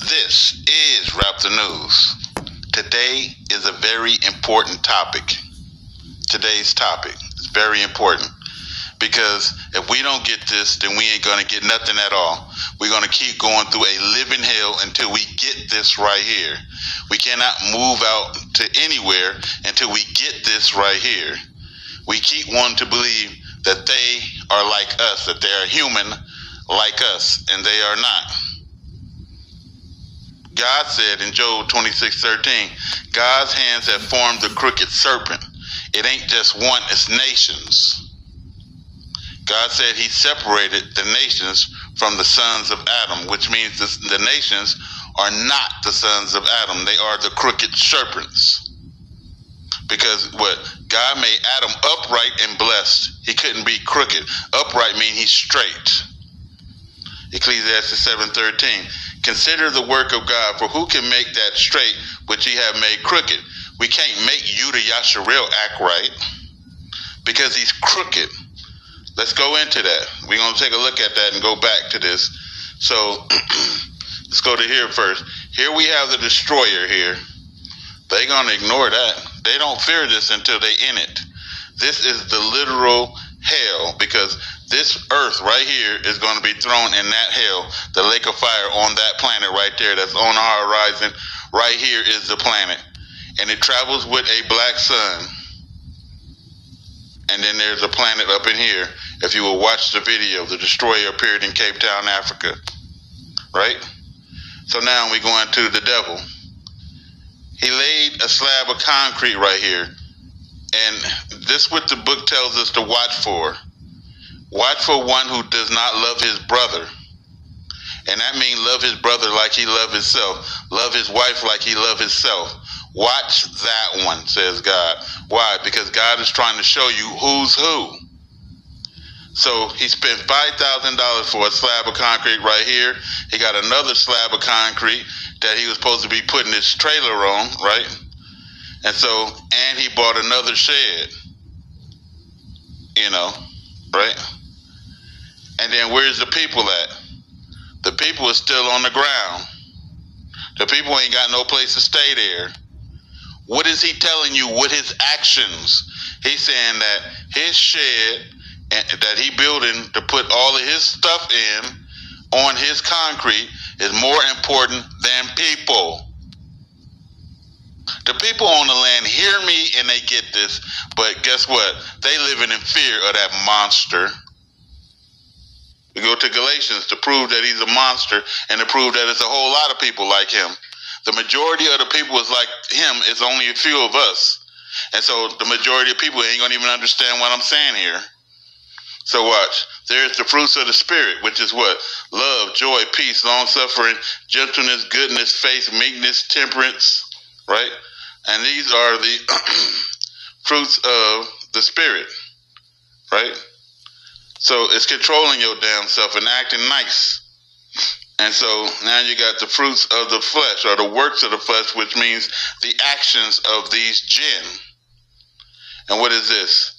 This is Rap the News. Today is a very important topic. Today's topic is very important because if we don't get this, then we ain't going to get nothing at all. We're going to keep going through a living hell until we get this right here. We cannot move out to anywhere until we get this right here. We keep wanting to believe that they are like us, that they are human like us, and they are not. God said in Job 26:13, God's hands have formed the crooked serpent. It ain't just one, it's nations. God said he separated the nations from the sons of Adam, which means the nations are not the sons of Adam. They are the crooked serpents. Because what? God made Adam upright and blessed. He couldn't be crooked. Upright means he's straight. Ecclesiastes 7:13. Consider the work of God, for who can make that straight which he have made crooked? We can't make Yudah Yasharel act right because he's crooked. Let's go into that. We're going to take a look at that and go back to this. So let's go to here first. Here we have the destroyer here. They're going to ignore that. They don't fear this until they in it. This is the literal hell because this earth right here is going to be thrown in that hell, the lake of fire on that planet right there that's on our horizon. Right here is the planet. And it travels with a black sun. And then there's a planet up in here. If you will watch the video, the destroyer appeared in Cape Town, Africa. Right? So now we go into the devil. He laid a slab of concrete right here. And this is what the book tells us to watch for. Watch for one who does not love his brother. And that means love his brother like he loved himself. Love his wife like he loved himself. Watch that one, says God. Why? Because God is trying to show you who's who. So he spent $5,000 for a slab of concrete right here. He got another slab of concrete that he was supposed to be putting his trailer on, right? And he bought another shed, right? And then where's the people at? The people are still on the ground. The people ain't got no place to stay there. What is he telling you with his actions? He's saying that his shed that he building to put all of his stuff in on his concrete is more important than people. The people on the land hear me and they get this, but guess what? They living in fear of that monster. We go to Galatians to prove that he's a monster and to prove that it's a whole lot of people like him. The majority of the people is like him. It's only a few of us. And so the majority of people ain't going to even understand what I'm saying here. So watch. There's the fruits of the Spirit, which is what? Love, joy, peace, long-suffering, gentleness, goodness, faith, meekness, temperance, right? And these are the fruits of the Spirit, right? So it's controlling your damn self and acting nice. And so now you got the fruits of the flesh, or the works of the flesh, which means the actions of these jinn. And what is this?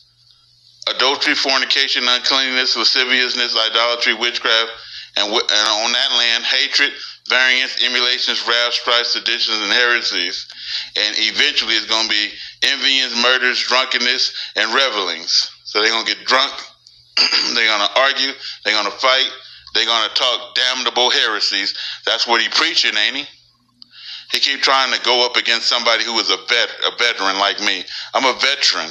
Adultery, fornication, uncleanness, lasciviousness, idolatry, witchcraft, and on that land, hatred, variance, emulations, wrath, strife, seditions, and heresies. And eventually it's going to be envyings, murders, drunkenness, and revelings. So they're going to get drunk, they're going to argue, they're going to fight, they're going to talk damnable heresies. That's what he preaching, ain't he? He keep trying to go up against somebody who is a veteran like me. I'm a veteran.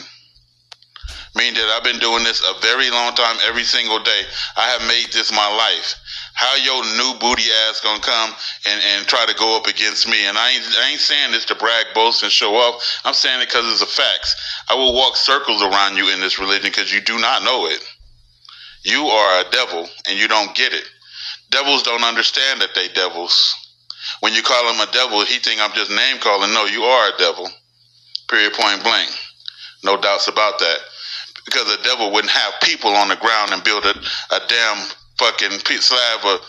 Meaning that I've been doing this a very long time, every single day. I have made this my life. How your new booty ass gonna come and try to go up against me? And I ain't saying this to brag, boast, and show off. I'm saying it because it's the facts. I will walk circles around you in this religion because you do not know it. You are a devil and you don't get it. Devils don't understand that they devils. When you call him a devil, he think I'm just name calling. No, you are a devil. Period, point blank. No doubts about that. Because the devil wouldn't have people on the ground and build a damn fucking slab, a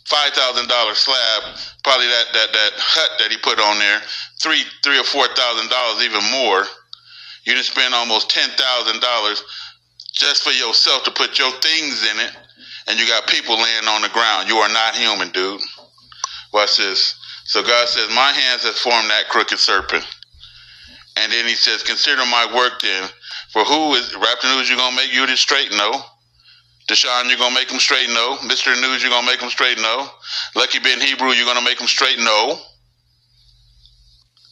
$5,000 slab, probably that hut that he put on there, $3,000 or $4,000, even more. You done spend almost $10,000 just for yourself to put your things in it, and you got people laying on the ground. You are not human, dude. Watch this. So God says, my hands have formed that crooked serpent. And then he says, consider my work then. For who is, Raptor News, you're going to make you this straight? No. Deshaun, you're going to make him straight? No. Mr. News, you're going to make him straight? No. Lucky Ben Hebrew, you're going to make him straight? No.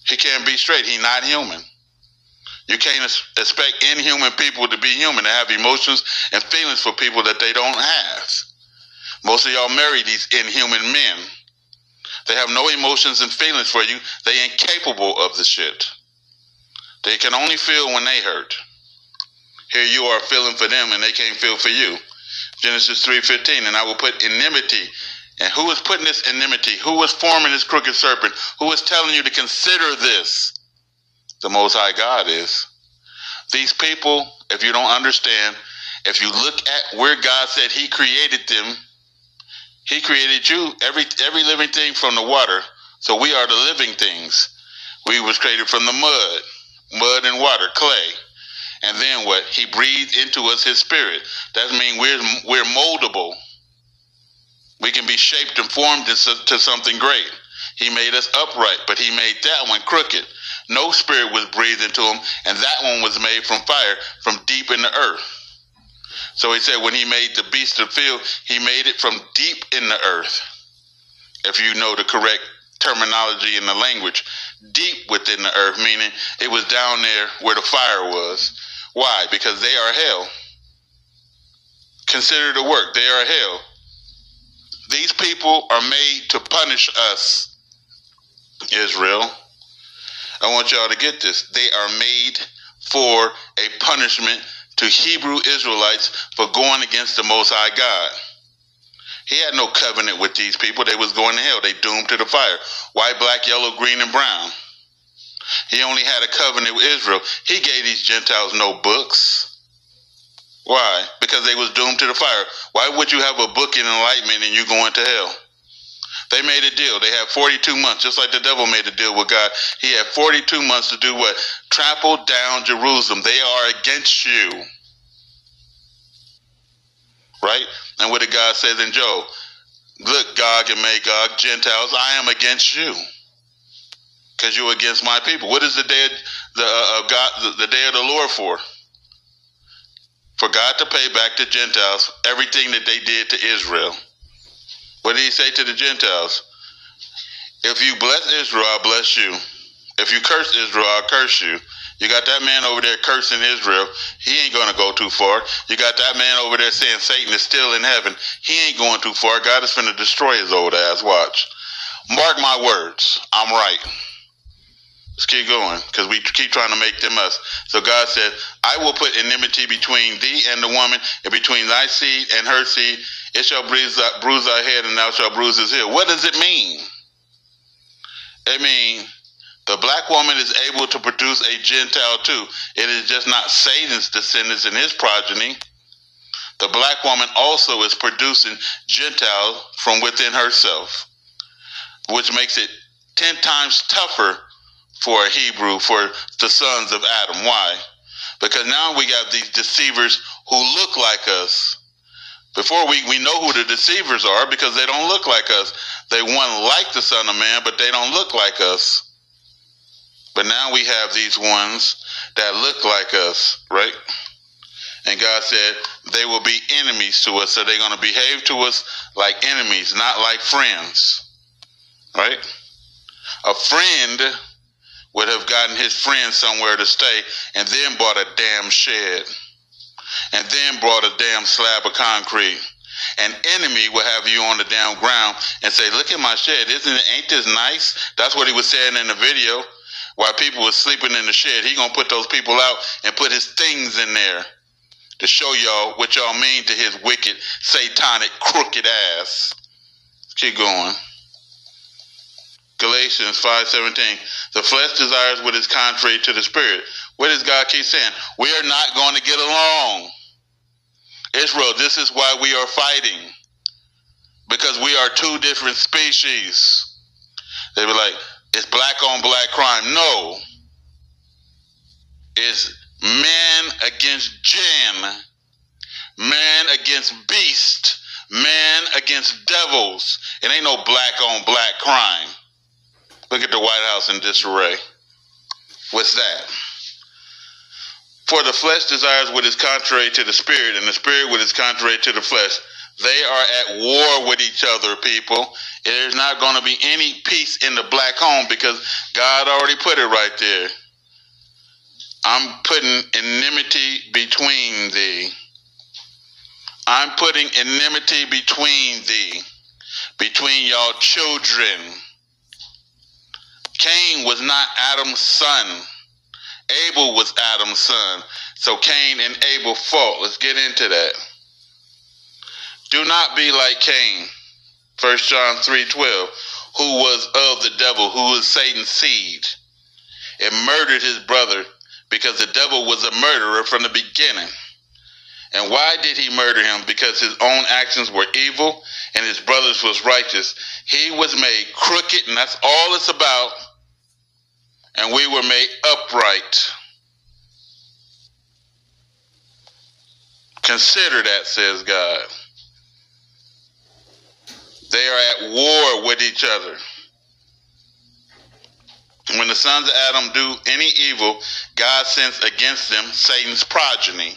He can't be straight. He's not human. You can't expect inhuman people to be human, to have emotions and feelings for people that they don't have. Most of y'all marry these inhuman men. They have no emotions and feelings for you. They're incapable of the shit. They can only feel when they hurt. Here you are feeling for them and they can't feel for you. Genesis 3:15, and I will put enmity. And who is putting this enmity? Who is forming this crooked serpent? Who is telling you to consider this? The Most High God is. These people, if you don't understand, if you look at where God said he created them, he created you, every living thing from the water. So we are the living things. We was created from the mud and water, clay. And then what? He breathed into us his spirit. That means we're moldable. We can be shaped and formed to something great. He made us upright, but he made that one crooked. No spirit was breathed into him, and that one was made from fire, from deep in the earth. So he said when he made the beast of the field, he made it from deep in the earth. If you know the correct terminology in the language, deep within the earth, meaning it was down there where the fire was. Why? Because they are hell. Consider the work. They are hell. These people are made to punish us, Israel. I want y'all to get this. They are made for a punishment to Hebrew Israelites for going against the Most High God. He had no covenant with these people. They was going to hell. They doomed to the fire. White, black, yellow, green, and brown. He only had a covenant with Israel. He gave these Gentiles no books. Why? Because they was doomed to the fire. Why would you have a book in enlightenment and you going to hell? They made a deal. They had 42 months, just like the devil made a deal with God. He had 42 months to do what? Trample down Jerusalem. They are against you. Right? And what did God say in Job? Look, Gog and Magog, Gentiles, I am against you. Because you're against my people. What is the day of God, the day of the Lord for? For God to pay back to Gentiles everything that they did to Israel. What did he say to the Gentiles? If you bless Israel, I'll bless you. If you curse Israel, I'll curse you. You got that man over there cursing Israel. He ain't going to go too far. You got that man over there saying Satan is still in heaven. He ain't going too far. God is finna destroy his old ass. Watch. Mark my words. I'm right. Let's keep going, because we keep trying to make them us. So God said, I will put enmity between thee and the woman, and between thy seed and her seed. It shall bruise thy head, and thou shalt bruise his heel. What does it mean? It means the black woman is able to produce a Gentile too. It is just not Satan's descendants and his progeny. The black woman also is producing Gentile from within herself, which makes it 10 times tougher for a Hebrew, for the sons of Adam. Why? Because now we got these deceivers who look like us. Before we know who the deceivers are because they don't look like us. They one like the Son of Man, but they don't look like us. But now we have these ones that look like us, right? And God said they will be enemies to us, so they're going to behave to us like enemies, not like friends, right? A friend would have gotten his friend somewhere to stay and then bought a damn shed and then brought a damn slab of concrete. An enemy will have you on the damn ground and say, look at my shed. Ain't this nice? That's what he was saying in the video. While people were sleeping in the shed, he gonna put those people out and put his things in there to show y'all what y'all mean to his wicked, satanic, crooked ass. Keep going. Galatians 5:17. The flesh desires what is contrary to the spirit. What does God keep saying? We are not going to get along. Israel, this is why we are fighting. Because we are two different species. They be like, it's black on black crime. No. It's man against jinn. Man against beast. Man against devils. It ain't no black on black crime. Look at the White House in disarray. What's that? For the flesh desires what is contrary to the spirit, and the spirit what is contrary to the flesh. They are at war with each other, people. There's not going to be any peace in the black home because God already put it right there. I'm putting enmity between thee. I'm putting enmity between thee, between y'all children. Cain was not Adam's son. Abel was Adam's son. So Cain and Abel fought. Let's get into that. Do not be like Cain, 1 John 3:12, who was of the devil, who was Satan's seed, and murdered his brother, because the devil was a murderer from the beginning. And why did he murder him? Because his own actions were evil and his brother's was righteous. He was made crooked, and that's all it's about. And we were made upright. Consider that, says God. They are at war with each other. When the sons of Adam do any evil, God sends against them Satan's progeny.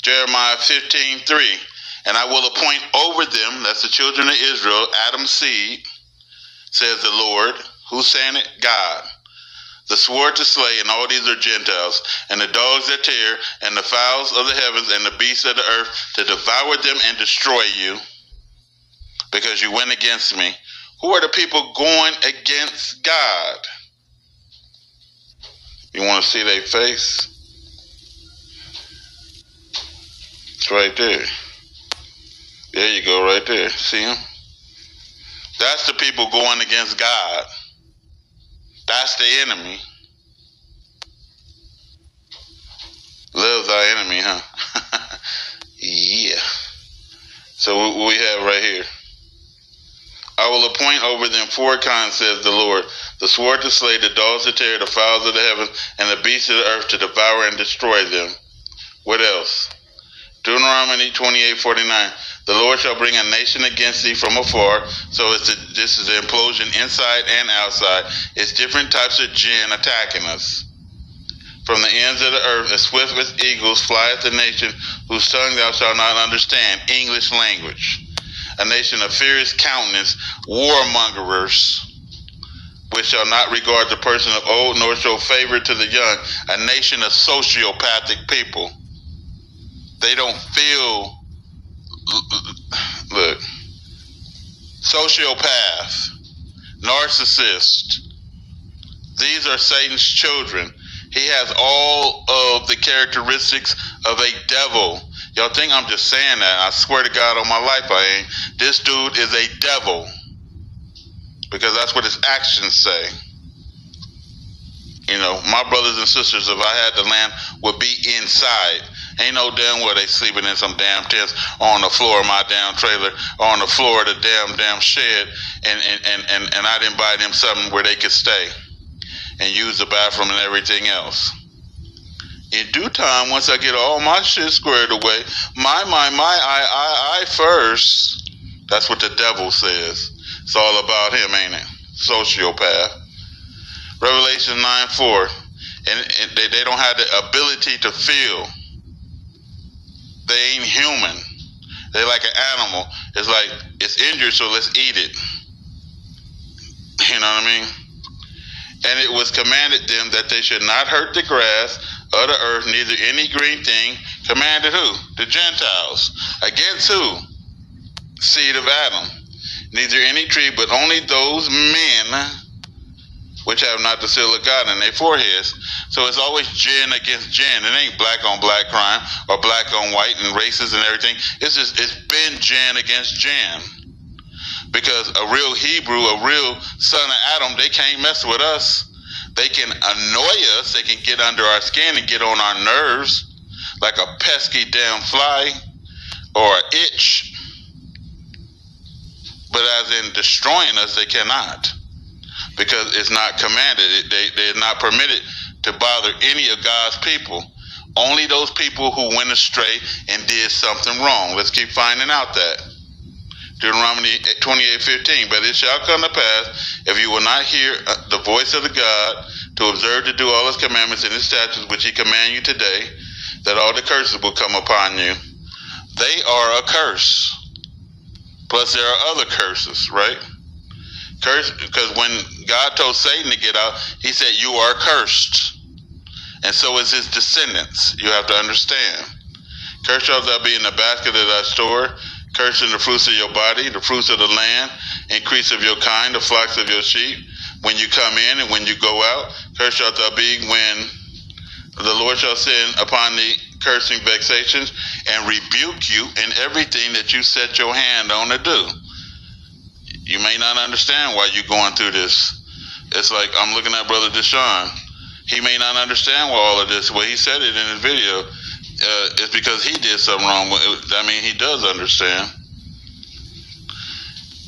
Jeremiah 15:3. And I will appoint over them, that's the children of Israel, Adam's seed, says the Lord. Who's saying it? God. The sword to slay, and all these are Gentiles, and the dogs that tear, and the fowls of the heavens, and the beasts of the earth, to devour them and destroy you, because you went against me. Who are the people going against God? You want to see their face? It's right there. There you go, right there. See them? That's the people going against God. That's the enemy. Love thy enemy, huh? Yeah. So what we have right here. I will appoint over them 4 kinds, says the Lord. The sword to slay, the dogs to tear, the fowls of the heavens, and the beasts of the earth to devour and destroy them. What else? Deuteronomy 28:49. The Lord shall bring a nation against thee from afar. So this is an implosion inside and outside. It's different types of jinn attacking us. From the ends of the earth, as swift as eagles, flieth the nation whose tongue thou shalt not understand. English language. A nation of fierce countenance, warmongers, which shall not regard the person of old, nor show favor to the young. A nation of sociopathic people. They don't feel, look, sociopath, narcissist. These are Satan's children. He has all of the characteristics of a devil. Y'all think I'm just saying that? I swear to God on my life I ain't. This dude is a devil. Because that's what his actions say. You know, my brothers and sisters, if I had the land, would be inside. Ain't no damn well they sleeping in some damn tents on the floor of my damn trailer, on the floor of the damn shed, and I didn't buy them something where they could stay and use the bathroom and everything else. In due time, once I get all my shit squared away, I first. That's what the devil says. It's all about him, ain't it? Sociopath. Revelation 9:4. And they don't have the ability to feel. They ain't human. They're like an animal. It's like, it's injured, so let's eat it. You know what I mean? And it was commanded them that they should not hurt the grass of the earth, neither any green thing. Commanded who? The Gentiles. Against who? Seed of Adam. Neither any tree, but only those men which have not the seal of God in their foreheads. So it's always gin against gin. It ain't black on black crime or black on white and races and everything. It's been gin against gin. Because a real Hebrew, a real son of Adam, they can't mess with us. They can annoy us. They can get under our skin and get on our nerves like a pesky damn fly or an itch. But as in destroying us, they cannot. Because it's not commanded. They're not permitted to bother any of God's people. Only those people who went astray and did something wrong. Let's keep finding out that. Deuteronomy 28:15. But it shall come to pass, if you will not hear the voice of the God, to observe to do all his commandments and his statutes which he command you today, that all the curses will come upon you. They are a curse. Plus there are other curses, right? Curse, because when God told Satan to get out, he said, you are cursed. And so is his descendants. You have to understand. Cursed shalt thou be in the basket of thy store, cursed in the fruits of your body, the fruits of the land, increase of your kind, the flocks of your sheep, when you come in and when you go out. Cursed shalt thou be when the Lord shall send upon thee cursing vexations and rebuke you in everything that you set your hand on to do. You may not understand why you're going through this. It's like I'm looking at Brother Deshaun. He may not understand why all of this. Well, he said it in his video. It's because he did something wrong. I mean, he does understand.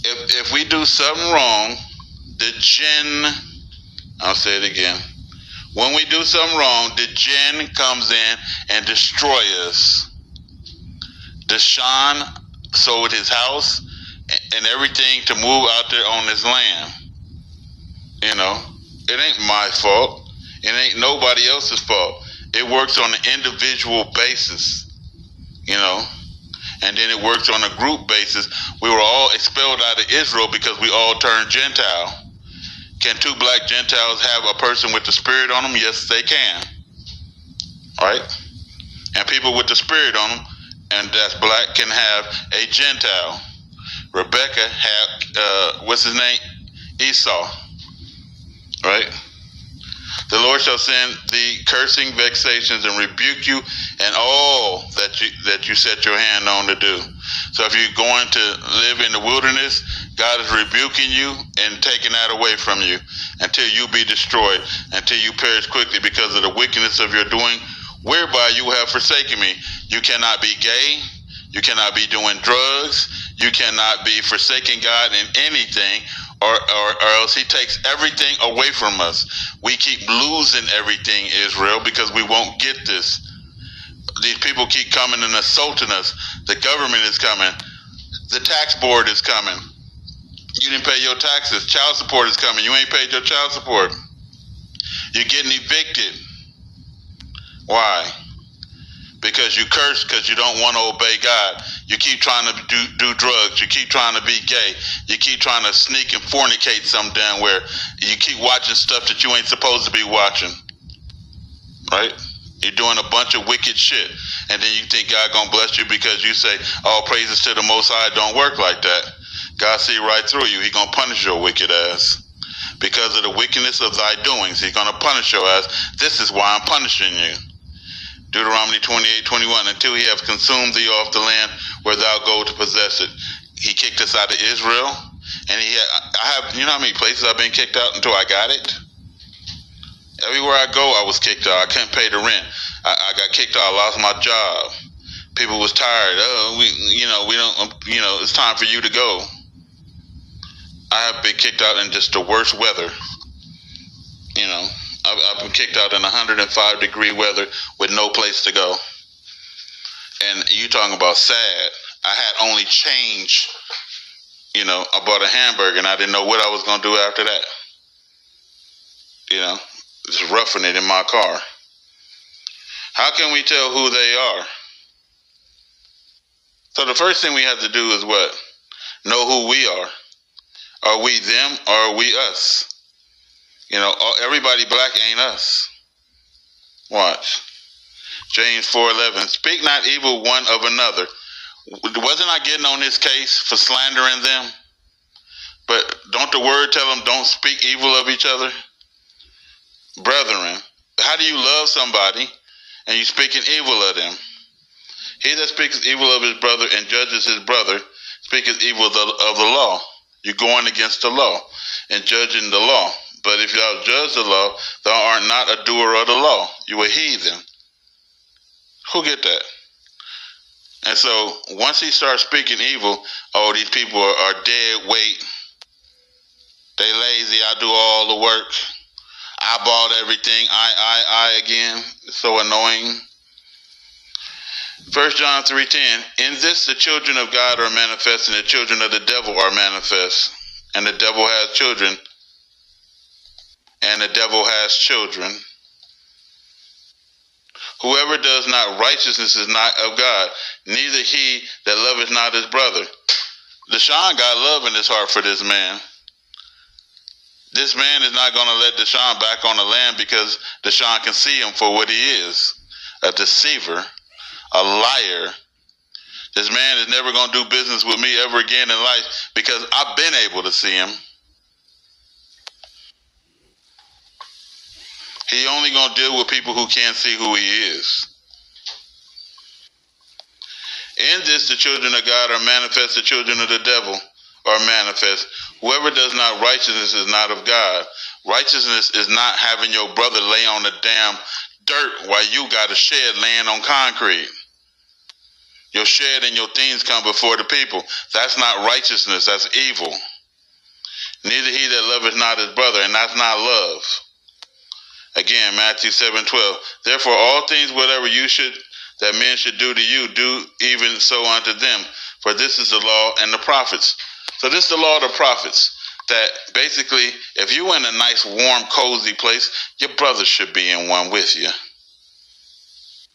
If we do something wrong, I'll say it again. When we do something wrong, the jinn comes in and destroy us. Deshaun sold his house and everything to move out there on this land. You know, it ain't my fault. It ain't nobody else's fault. It works on an individual basis, you know, and then it works on a group basis. We were all expelled out of Israel because we all turned Gentile. Can two black Gentiles have a person with the spirit on them? Yes, they can. All right? And people with the spirit on them, and that's black, can have a Gentile. Rebecca had, what's his name? Esau. Right? The Lord shall send thee cursing, vexations, and rebuke you, and all that you set your hand on to do. So if you're going to live in the wilderness, God is rebuking you and taking that away from you until you be destroyed, until you perish quickly because of the wickedness of your doing, whereby you have forsaken me. You cannot be gay. You cannot be doing drugs. You cannot be forsaking God in anything, or else he takes everything away from us. We keep losing everything, Israel, because we won't get this. These people keep coming and assaulting us. The government is coming. The tax board is coming. You didn't pay your taxes. Child support is coming. You ain't paid your child support. You're getting evicted. Why? Because you curse because you don't want to obey God. You keep trying to do drugs. You keep trying to be gay. You keep trying to sneak and fornicate some damn where. You keep watching stuff that you ain't supposed to be watching. Right? You're doing a bunch of wicked shit. And then you think God gonna bless you because you say, all praises to the Most High. Don't work like that. God see right through you. He gonna punish your wicked ass. Because of the wickedness of thy doings, he's gonna punish your ass. This is why I'm punishing you. Deuteronomy 28:21, until he have consumed thee off the land where thou go to possess it. He kicked us out of Israel, and you know how many places I've been kicked out until I got it? Everywhere I go, I was kicked out. I couldn't pay the rent. I got kicked out. I lost my job. People was tired. It's time for you to go. I have been kicked out in just the worst weather. You know, I've been kicked out in 105-degree weather with no place to go. And you talking about sad. I had only change. You know, I bought a hamburger and I didn't know what I was going to do after that. You know, just roughing it in my car. How can we tell who they are? So the first thing we have to do is what? Know who we are. Are we them or are we us? You know, everybody black ain't us. Watch. James 4:11. Speak not evil one of another. Wasn't I getting on his case for slandering them? But don't the word tell them don't speak evil of each other? Brethren, how do you love somebody and you speaking evil of them? He that speaks evil of his brother and judges his brother speaketh evil of the law. You're going against the law and judging the law. But if thou judge the law, thou art not a doer of the law. You a heathen. Who get that? And so once he starts speaking evil, oh, these people are dead weight. They lazy. I do all the work. I bought everything. I again. It's so annoying. 1 John 3:10. In this the children of God are manifest, and the children of the devil are manifest. And the devil has children. And the devil has children. Whoever does not righteousness is not of God, neither he that loveth not his brother. Deshaun got love in his heart for this man. This man is not going to let Deshaun back on the land because Deshaun can see him for what he is. A deceiver, a liar. This man is never going to do business with me ever again in life because I've been able to see him. He only going to deal with people who can't see who he is. In this the children of God are manifest, the children of the devil are manifest. Whoever does not righteousness is not of God. Righteousness is not having your brother lay on the damn dirt while you got a shed laying on concrete. Your shed and your things come before the people. That's not righteousness, that's evil. Neither he that loveth not his brother, and that's not love. Again, Matthew 7:12. Therefore all things whatever that men should do to you, do even so unto them. For this is the law and the prophets. So this is the law of the prophets. That basically, if you in a nice, warm, cozy place, your brother should be in one with you.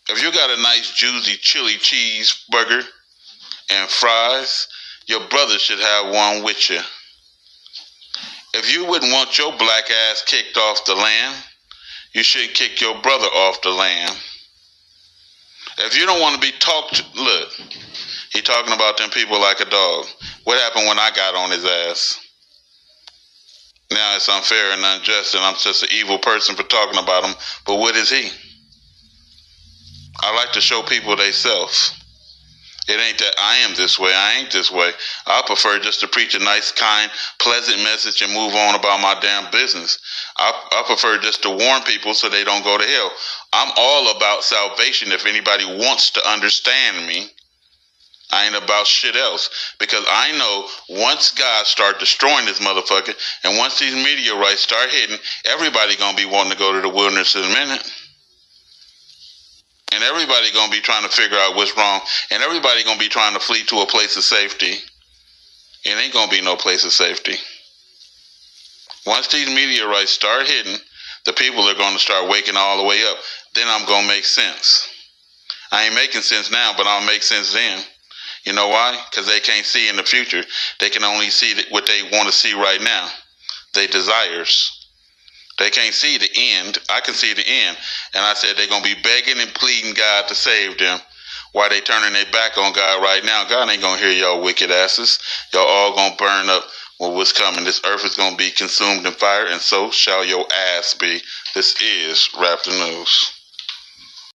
If you got a nice, juicy, chili cheeseburger and fries, your brother should have one with you. If you wouldn't want your black ass kicked off the land, you should kick your brother off the land. If you don't want to be talked to, look, he talking about them people like a dog. What happened when I got on his ass? Now it's unfair and unjust, and I'm just an evil person for talking about him. But what is he? I like to show people they self. It ain't that I am this way, I ain't this way. I prefer just to preach a nice, kind, pleasant message and move on about my damn business. I prefer just to warn people so they don't go to hell. I'm all about salvation if anybody wants to understand me. I ain't about shit else. Because I know once God start destroying this motherfucker, and once these meteorites start hitting, everybody gonna be wanting to go to the wilderness in a minute. And everybody going to be trying to figure out what's wrong. And everybody going to be trying to flee to a place of safety. It ain't going to be no place of safety. Once these meteorites start hitting, the people are going to start waking all the way up. Then I'm going to make sense. I ain't making sense now, but I'll make sense then. You know why? Because they can't see in the future. They can only see what they want to see right now. Their desires. They can't see the end. I can see the end. And I said they're going to be begging and pleading God to save them while they turning their back on God right now. God ain't going to hear y'all wicked asses. Y'all all going to burn up with what's coming. This earth is going to be consumed in fire, and so shall your ass be. This is Rap the News.